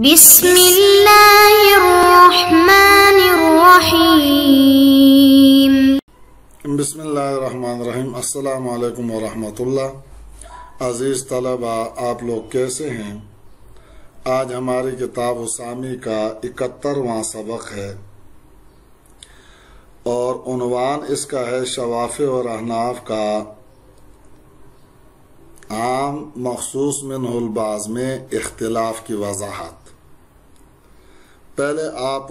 بسم اللہ الرحمن الرحیم۔ بسم اللہ الرحمن الرحیم۔ السلام علیکم ورحمۃ اللہ۔ عزیز طلبہ، آپ لوگ کیسے ہیں؟ آج ہماری کتاب اسامی کا 71واں سبق ہے اور عنوان اس کا ہے شوافع اور احناف کا عام مخصوص منہ البعض میں اختلاف کی وضاحت۔ پہلے آپ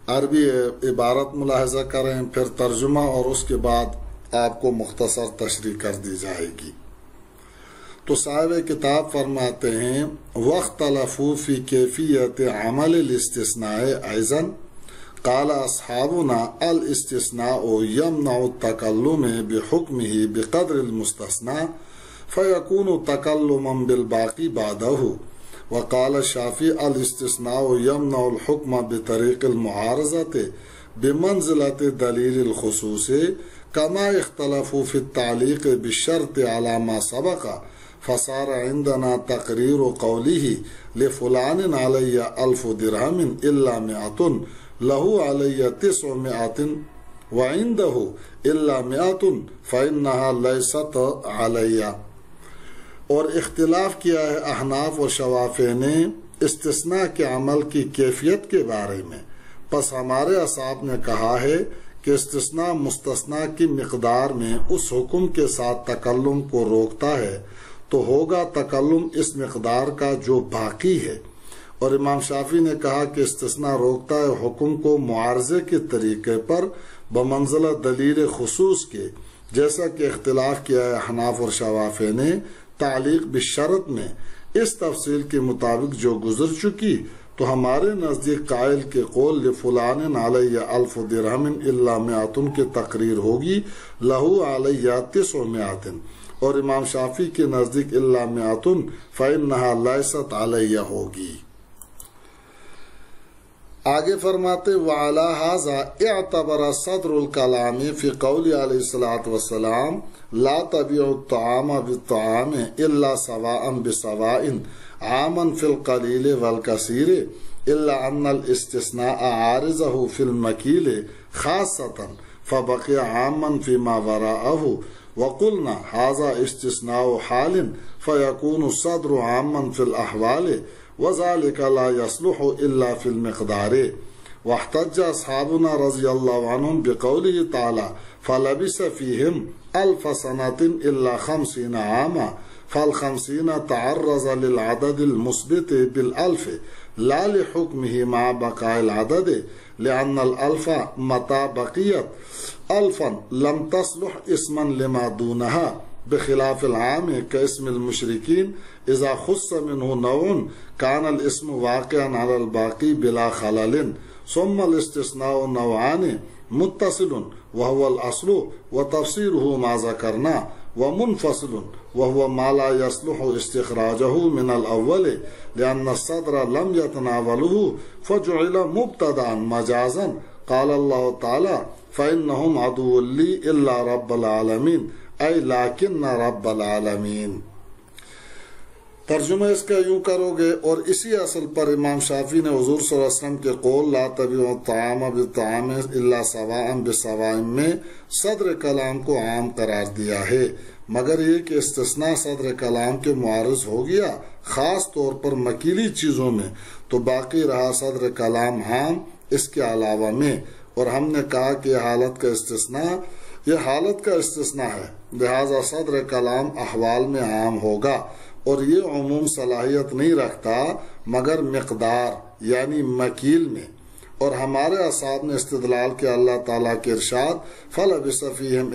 عربی عبارت ملاحظہ کریں، پھر ترجمہ اور اس کے بعد آپ کو مختصر تشریح کر دی جائے گی۔ تو صاحب کتاب فرماتے ہیں وَاخْتَلَفُوا فِي كَيْفِيَّةِ عَمَلِ الِاسْتِثْنَاءِ أَيْضًا قَالَ أَصْحَابُنَا الِاسْتِثْنَاءُ يَمْنَعُ التَّكَلُّمَ بِحُكْمِهِ بِقَدْرِ الْمُسْتَثْنَى فَيَكُونُ تَكَلُّمًا بِالْبَاقِي بَعْدَهُ وقال الشافعي الاستثناء يمنع الحكم بطريق المعارضة بمنزلة دليل الخصوص كما اختلفوا في التعليق بالشرط على ما سبق فصار عندنا تقرير قوله لفلان علي 1000 درهم إلا 100 له علي 900 وعنده إلا 100 فإنها ليست علي۔ اور اختلاف کیا ہے احناف و شوافع نے استثناء کے عمل کی کیفیت کے بارے میں۔ پس ہمارے اصحاب نے کہا ہے کہ استثناء مستثنیٰ کی مقدار میں اس حکم کے ساتھ تکلم کو روکتا ہے تو ہوگا تکلم اس مقدار کا جو باقی ہے۔ اور امام شافعی نے کہا کہ استثناء روکتا ہے حکم کو معارضے کے طریقے پر بمنزلہ دلیل خصوص کے، جیسا کہ اختلاف کیا ہے احناف اور شوافع نے تعلیق بالشرط میں اس تفصیل کے مطابق جو گزر چکی، تو ہمارے نزدیک قائل کے قول لفلان علی 1000 درہم الا 100 کی تقریر ہوگی لہو علی 900 اور امام شافعی کے نزدیک الا 100 فإنہا لیست علی ہوگی۔ آگے فرماتے وعلی ھذا اعتبر صدر الکلام فی قول علیہ الصلوۃ والسلام لا تبیعوا الطعام بالطعام الا سواء بسواء عاما فی القلیل والکثیر الا ان الاستثناء عارضه فی المکیل خاصة فبقی عاما فیما وراءه وقلنا ھذا استثناء حال فیکون الصدر عاما فی الاحوال وذلك لا يصلح إلا في المقدار۔ واحتج أصحابنا رضي الله عنهم بقوله تعالى فلبث فيهم 1000 سنة إلا 50 عاما فال50 تعرض للعدد المثبت بالألف لا لحكمه مع بقاء العدد لأن الألف متى بقيت 1000 لم تصلح اسما لما دونها بخلاف العام كاسم المشركين إذا خص منه نوع كان الاسم واقعا على الباقي بلا خلل ثم الاستثناء نوعان متصل وهو الأصل وتفسيره ما ذكرنا ومنفصل وهو ما لا يصلح استخراجه من الأول لأن الصدر لم يتناوله فجعل مبتدأ مجازا قال الله تعالى فإنهم عدو لي إلا رب العالمين اے لیکن رب العالمین۔ ترجمہ اس کا یوں کرو گے اور اسی اصل پر امام شافعی نے حضور صلی اللہ علیہ وسلم کے قول لا تبیعوا الطعام بالطعام الا سواء بسواء میں صدر کلام کو عام قرار دیا ہے، مگر یہ کہ استثناء صدر کلام کے معارض ہو گیا خاص طور پر مکیلی چیزوں میں، تو باقی رہا صدر کلام عام اس کے علاوہ میں۔ اور ہم نے کہا کہ یہ حالت کا استثناء ہے، لہذا صدر کلام احوال میں عام ہوگا اور یہ عموم صلاحیت نہیں رکھتا مگر مقدار یعنی مکیل میں۔ اور ہمارے اصحاب نے استدلال کیا اللہ تعالیٰ کے ارشاد فَلَبِثَ فِيهِمْ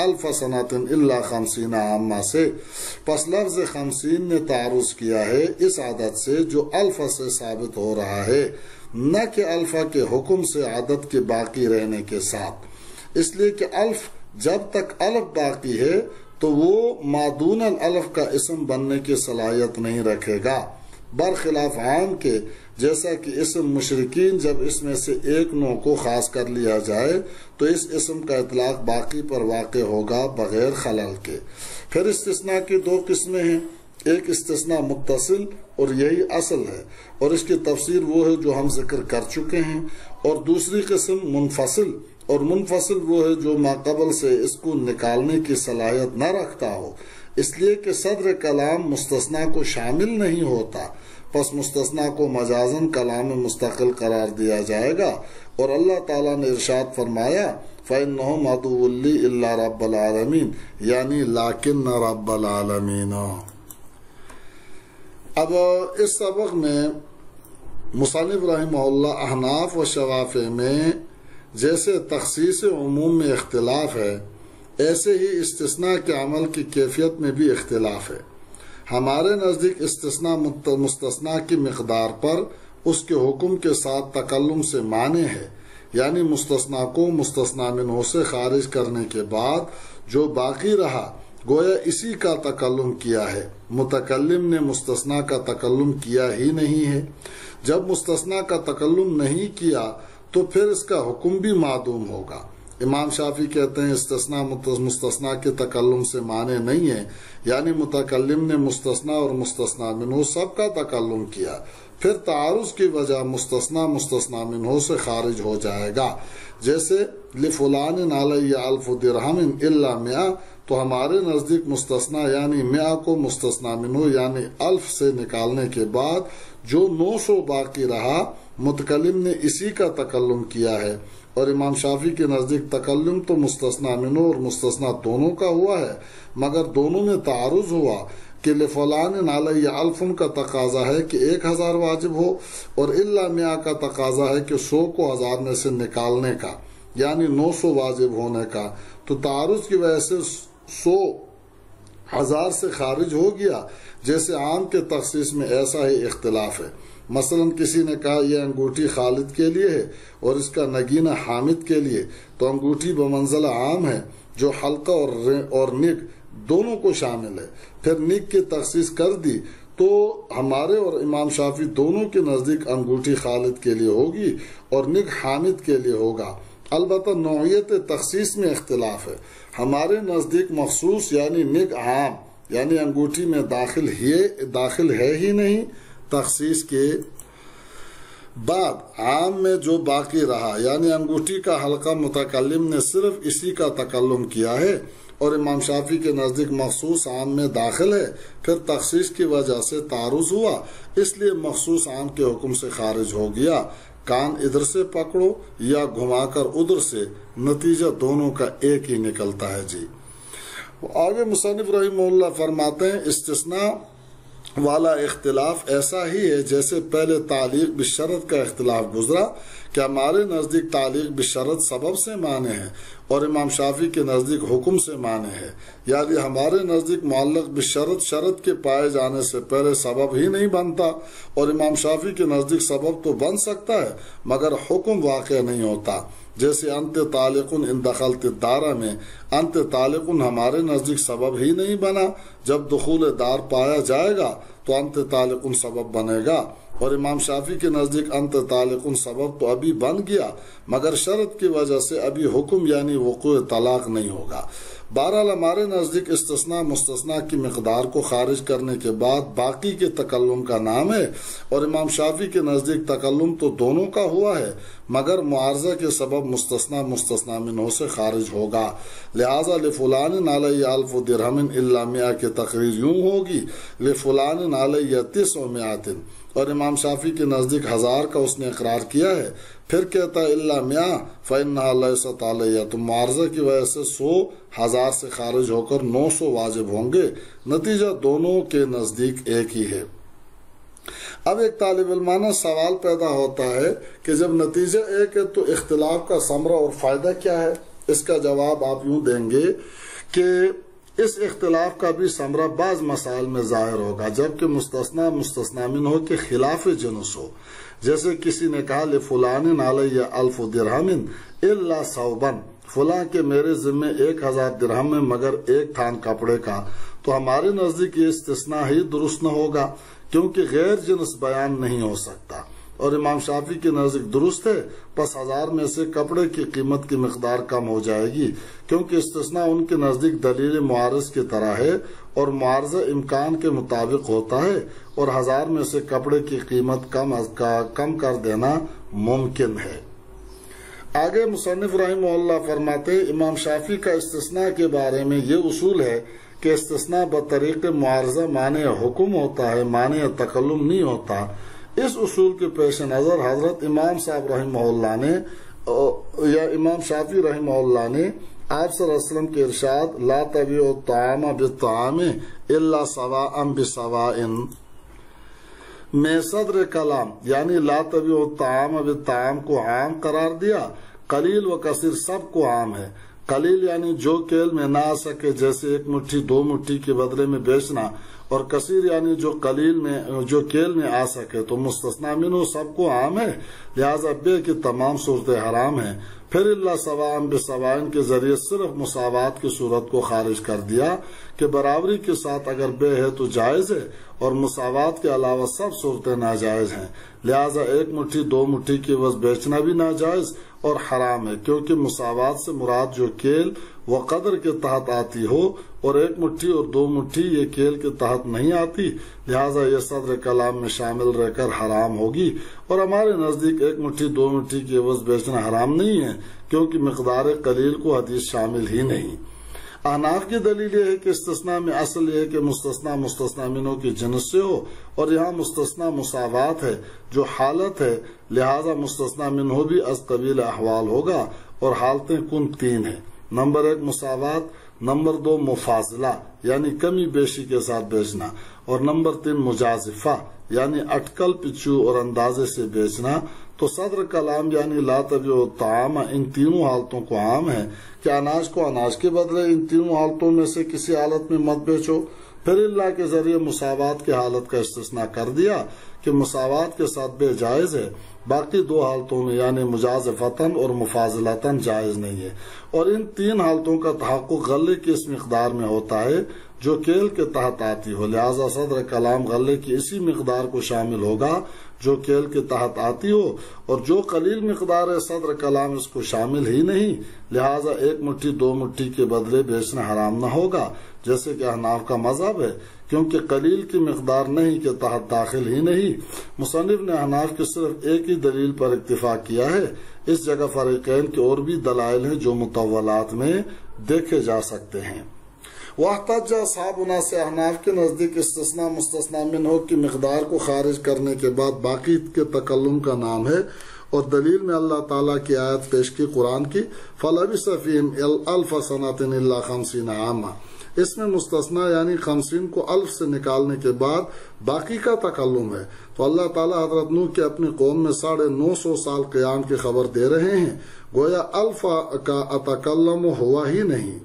1000 سَنَةٍ إِلَّا 50 عامہ سے، پس لفظ 50 نے تعرض کیا ہے اس عدد سے جو الف سے ثابت ہو رہا ہے، نہ کہ الفا کے حکم سے عدد کے باقی رہنے کے ساتھ، اس لیے کہ الف جب تک الف باقی ہے تو وہ مادون الالف کا اسم بننے کی صلاحیت نہیں رکھے گا، برخلاف عام کے جیسا کہ اسم مشرکین جب اس میں سے ایک نوع کو خاص کر لیا جائے تو اس اسم کا اطلاق باقی پر واقع ہوگا بغیر خلل کے۔ پھر استثناء کی 2 قسمیں ہیں، ایک استثناء متصل اور یہی اصل ہے، اور اس کی تفسیر وہ ہے جو ہم ذکر کر چکے ہیں، اور دوسری قسم منفصل، اور منفصل وہ ہے جو ماقبل سے اس کو نکالنے کی صلاحیت نہ رکھتا ہو، اس لیے کہ صدر کلام مستثنیٰ کو شامل نہیں ہوتا، پس مستثنیٰ کو مجازن کلام مستقل قرار دیا جائے گا، اور اللہ تعالیٰ نے ارشاد فرمایا فَإِنَّهُمْ عَدُوٌّ لِّي إِلَّا رَبَّ الْعَالَمِينَ، یعنی لیکن رب العالمین۔ اب اس سبق میں مصنف رحمہ اللہ احناف و شوافع میں جیسے تخصیص عموم میں اختلاف ہے، ایسے ہی استثناء کے عمل کی کیفیت میں بھی اختلاف ہے۔ ہمارے نزدیک استثناء مستثنیٰ کی مقدار پر اس کے حکم کے ساتھ تکلم سے معنی ہے، یعنی مستثنیٰ کو مستثنیٰ منہ سے خارج کرنے کے بعد جو باقی رہا گویا اسی کا تکلم کیا ہے، متکلم نے مستثنیٰ کا تکلم کیا ہی نہیں ہے۔ جب مستثنیٰ کا تکلم نہیں کیا تو پھر اس کا حکم بھی معدوم ہوگا۔ امام شافعی کہتے ہیں استثناء مستثنیٰ کے تکلم سے معنی نہیں ہے، یعنی متکلم نے مستثنیٰ اور مستثنیٰ منہ سب کا تکلم کیا، پھر تعارض کی وجہ مستثنیٰ منہ سے خارج ہو جائے گا، جیسے لفلان علی الف درہم الا 100، تو ہمارے نزدیک مستثنیٰ یعنی 100 کو مستثنیٰ منہ یعنی الف سے نکالنے کے بعد جو 900 باقی رہا متکلم نے اسی کا تکلم کیا ہے، اور امام شافعی کے نزدیک تکلم تو مستثنیٰ منہ اور مستثنیٰ دونوں کا ہوا ہے، مگر دونوں میں تعارض ہوا کہ لفلان علی الف کا تقاضا ہے کہ 1000 واجب ہو، اور الا 100 کا تقاضا ہے کہ 100 کو 1000 میں سے نکالنے کا، یعنی 900 واجب ہونے کا، تو تعارض کی وجہ سے 100 1000 سے خارج ہو گیا۔ جیسے عام کے تخصیص میں ایسا ہی اختلاف ہے، مثلا کسی نے کہا یہ انگوٹھی خالد کے لیے ہے اور اس کا نگینہ حامد کے لیے، تو انگوٹھی بمنزلہ عام ہے جو حلقہ اور نگ دونوں کو شامل ہے، پھر نگ کی تخصیص کر دی تو ہمارے اور امام شافعی دونوں کے نزدیک انگوٹھی خالد کے لیے ہوگی اور نگ حامد کے لیے ہوگا۔ البتہ نوعیت تخصیص میں اختلاف ہے، ہمارے نزدیک مخصوص یعنی نگ عام یعنی انگوٹھی میں داخل ہے ہی نہیں، تخصیص کے بعد عام میں جو باقی رہا یعنی انگوٹھی کا حلقہ متکلم نے صرف اسی کا تکلم کیا ہے، اور امام شافعی کے نزدیک مخصوص عام میں داخل ہے، پھر تخصیص کی وجہ سے تعارض ہوا، اس لیے مخصوص عام کے حکم سے خارج ہو گیا۔ کان ادھر سے پکڑو یا گھما کر ادھر سے، نتیجہ دونوں کا ایک ہی نکلتا ہے۔ جی آگے مصنف رحمہ اللہ فرماتے ہیں استثناء والا اختلاف ایسا ہی ہے جیسے پہلے تعلیق بالشرط کا اختلاف گزرا کہ ہمارے نزدیک تعلیق بالشرط سبب سے معنی ہے اور امام شافعی کے نزدیک حکم سے معنی ہے، یعنی ہمارے نزدیک معلق بالشرط شرط کے پائے جانے سے پہلے سبب ہی نہیں بنتا، اور امام شافعی کے نزدیک سبب تو بن سکتا ہے مگر حکم واقع نہیں ہوتا، جیسے انت طالقن ان دخلت الدار میں انت طالقن ہمارے نزدیک سبب ہی نہیں بنا، جب دخول دار پایا جائے گا تو انت طالقن سبب بنے گا، اور امام شافعی کے نزدیک انت طالقن سبب تو ابھی بن گیا مگر شرط کی وجہ سے ابھی حکم یعنی وقوع طلاق نہیں ہوگا۔ بہرحال ہمارے نزدیک استثناء مستثنیٰ کی مقدار کو خارج کرنے کے بعد باقی کے تکلم کا نام ہے، اور امام شافعی کے نزدیک تکلم تو دونوں کا ہوا ہے مگر معارضہ کے سبب مستثنیٰ منہ سے خارج ہوگا، لہذا لفلان علی الف درہم الا 100 کی تقریر یوں ہوگی لفلان علی 900، اور امام شافعی کے نزدیک 1000 کا اس نے اقرار کیا ہے، پھر کہتا ہے الا 100 فإنها ليست علیہ، تو معارضہ کی وجہ سے 100 1000 سے خارج ہو کر 900 واجب ہوں گے، نتیجہ دونوں کے نزدیک ایک ہی ہے۔ اب ایک طالب علمانہ سوال پیدا ہوتا ہے کہ جب نتیجہ ایک ہے تو اختلاف کا ثمرہ اور فائدہ کیا ہے؟ اس کا جواب آپ یوں دیں گے کہ اس اختلاف کا بھی ثمرہ بعض مسائل میں ظاہر ہوگا جبکہ مستثنیٰ منہ کے خلاف جنس ہو، جیسے کسی نے کہا لفلان علی الف درہم الا ثوبا، فلاں کے میرے ذمے 1000 درہم ہے مگر ایک تھان کپڑے کا، تو ہمارے نزدیک یہ استثناء ہی درست نہ ہوگا کیونکہ غیر جنس بیان نہیں ہو سکتا، اور امام شافعی کے نزدیک درست ہے، پس 1000 میں سے کپڑے کی قیمت کی مقدار کم ہو جائے گی کیونکہ استثناء ان کے نزدیک دلیل معارض کی طرح ہے اور معارضہ امکان کے مطابق ہوتا ہے اور 1000 میں سے کپڑے کی قیمت کم کر دینا ممکن ہے۔ آگے مصنف رحمہ اللہ فرماتے امام شافعی کا استثناء کے بارے میں یہ اصول ہے کہ استثناء بطریق معارضہ مانع حکم ہوتا ہے، مانع تکلم نہیں ہوتا۔ اس اصول کے پیش نظر حضرت امام صاحب رحمہ اللہ نے یا امام شافعی رحمہ اللہ نے آپ صلی اللہ علیہ وسلم کے ارشاد لا تبیعوا الطعام بالطعام الا سواء بسواء میں صدر کلام یعنی لا تبیعوا الطعام بالطعام کو عام قرار دیا۔ قلیل و کثیر سب کو عام ہے۔ قلیل یعنی جو کیل میں نہ آ سکے جیسے 1 مٹھی 2 مٹھی کے بدلے میں بیچنا، اور کثیر یعنی جو کیل میں آ سکے، تو مستثنی منہ سب کو عام ہے، لہذا بے کی تمام صورتیں حرام ہیں۔ پھر اللہ سواء بسواء کے ذریعے صرف مساوات کی صورت کو خارج کر دیا کہ برابری کے ساتھ اگر بے ہے تو جائز ہے اور مساوات کے علاوہ سب صورتیں ناجائز ہیں، لہذا 1 مٹھی 2 مٹھی کی عوض بیچنا بھی ناجائز اور حرام ہے، کیونکہ مساوات سے مراد جو کیل و قدر کے تحت آتی ہو اور 1 مٹھی اور 2 مٹھی یہ کیل کے تحت نہیں آتی، لہذا یہ صدر کلام میں شامل رہ کر حرام ہوگی۔ اور ہمارے نزدیک 1 مٹھی 2 مٹھی کی عوض بیچنا حرام نہیں ہے، کیونکہ مقدار قلیل کو حدیث شامل ہی نہیں۔ احناف کی دلیل یہ ہے کہ استثناء میں اصل یہ ہے کہ مستثنی منہ کی جنس سے ہو، اور یہاں مستثنی مساوات ہے جو حالت ہے، لہذا مستثنی منہ بھی از قبیل احوال ہوگا، اور حالتیں کن 3 ہیں۔ نمبر 1 مساوات، نمبر 2 مفاضلہ یعنی کمی بیشی کے ساتھ بیچنا، اور نمبر 3 مجازفہ یعنی اٹکل پچو اور اندازے سے بیچنا۔ تو صدر کلام یعنی لا تبیعوا الطعام ان تینوں حالتوں کو عام ہے کہ اناج کو اناج کے بدلے ان تینوں حالتوں میں سے کسی حالت میں مت بیچو۔ پھر اللہ کے ذریعے مساوات کی حالت کا استثناء کر دیا کہ مساوات کے ساتھ بے جائز ہے، باقی 2 حالتوں میں یعنی مجازفتاً اور مفاضلتاً جائز نہیں ہے، اور ان 3 حالتوں کا تحقق غلے کی اس مقدار میں ہوتا ہے جو کیل کے تحت آتی ہو، لہذا صدر کلام غلے کی اسی مقدار کو شامل ہوگا جو کیل کے تحت آتی ہو، اور جو قلیل مقدار ہے صدر کلام اس کو شامل ہی نہیں، لہذا 1 مٹھی 2 مٹھی کے بدلے بیچنا حرام نہ ہوگا جیسے کہ احناف کا مذہب ہے، کیونکہ قلیل کی مقدار نہیں کے تحت داخل ہی نہیں۔ مصنف نے احناف کی صرف ایک ہی دلیل پر اکتفا کیا ہے، اس جگہ فریقین کے اور بھی دلائل ہیں جو مطولات میں دیکھے جا سکتے ہیں۔ واحتج اصحابنا سے احناف کے نزدیک استثناء مستثنی منہ کی مقدار کو خارج کرنے کے بعد باقی کے تکلم کا نام ہے، اور دلیل میں اللہ تعالیٰ کی آیت پیش کی قرآن کی فَلَبِثَ فِيهِمْ أَلْفَ سَنَةٍ إِلَّا 50 عاما، اس میں مستثنی یعنی 50 کو الف سے نکالنے کے بعد باقی کا تکلم ہے، تو اللہ تعالیٰ حضرت نوح کے اپنی قوم میں 950 سال قیام کی خبر دے رہے ہیں، گویا الف کا اتکلم ہوا ہی نہیں،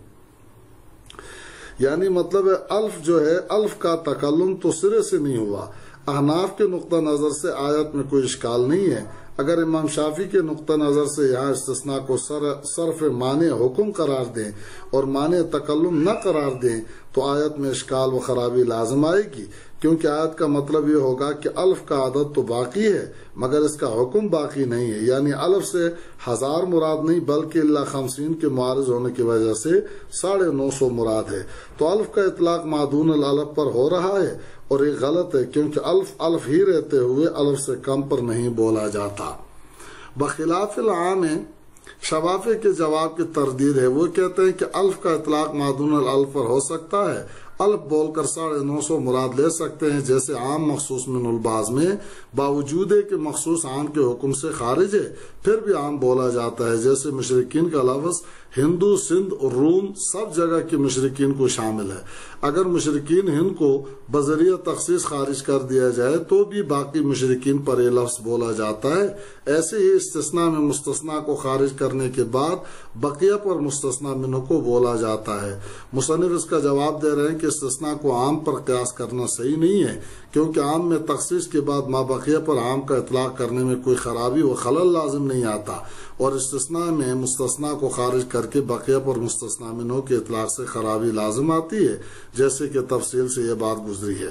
یعنی مطلب الف جو ہے الف کا تکلم تو سرے سے نہیں ہوا۔ احناف کے نقطہ نظر سے آیت میں کوئی اشکال نہیں ہے، اگر امام شافعی کے نقطہ نظر سے یہاں استثناء کو صرف مانع حکم قرار دیں اور مانع تکلم نہ قرار دیں تو آیت میں اشکال و خرابی لازم آئے گی، کیونکہ آیت کا مطلب یہ ہوگا کہ الف کا عدد تو باقی ہے مگر اس کا حکم باقی نہیں ہے، یعنی الف سے 1000 مراد نہیں بلکہ اللہ 50 کے معارض ہونے کی وجہ سے 950 مراد ہے، تو الف کا اطلاق معدون الالف پر ہو رہا ہے، اور یہ غلط ہے کیونکہ الف ہی رہتے ہوئے الف سے کم پر نہیں بولا جاتا۔ بخلاف العام شوافع کے جواب کی تردید ہے، وہ کہتے ہیں کہ الف کا اطلاق معدون الالف پر ہو سکتا ہے، الف بول کر 950 مراد لے سکتے ہیں، جیسے عام مخصوص من البعض میں باوجود ہے کہ مخصوص عام کے حکم سے خارج ہے پھر بھی عام بولا جاتا ہے، جیسے مشرکین کا لفظ ہندو، سندھ اور روم سب جگہ کے مشرکین کو شامل ہے، اگر مشرکین ہند کو بذریعہ تخصیص خارج کر دیا جائے تو بھی باقی مشرکین پر یہ لفظ بولا جاتا ہے۔ ایسے ہی استثناء میں مستثنی کو خارج کرنے کے بعد بقیہ پر مستثنی منہ کو بولا جاتا ہے۔ مصنف اس کا جواب دے رہے ہیں کہ استثناء کو عام پر قیاس کرنا صحیح نہیں ہے، کیونکہ عام میں تخصیص کے بعد ما بقیہ پر عام کا اطلاق کرنے میں کوئی خرابی و خلل لازم نہیں آتا، اور استثناء میں مستثنی کو خارج کر کے بقیہ پر مستثنی منہ کے اطلاق سے خرابی لازم آتی ہے، جیسے کہ تفصیل سے یہ بات گزری ہے۔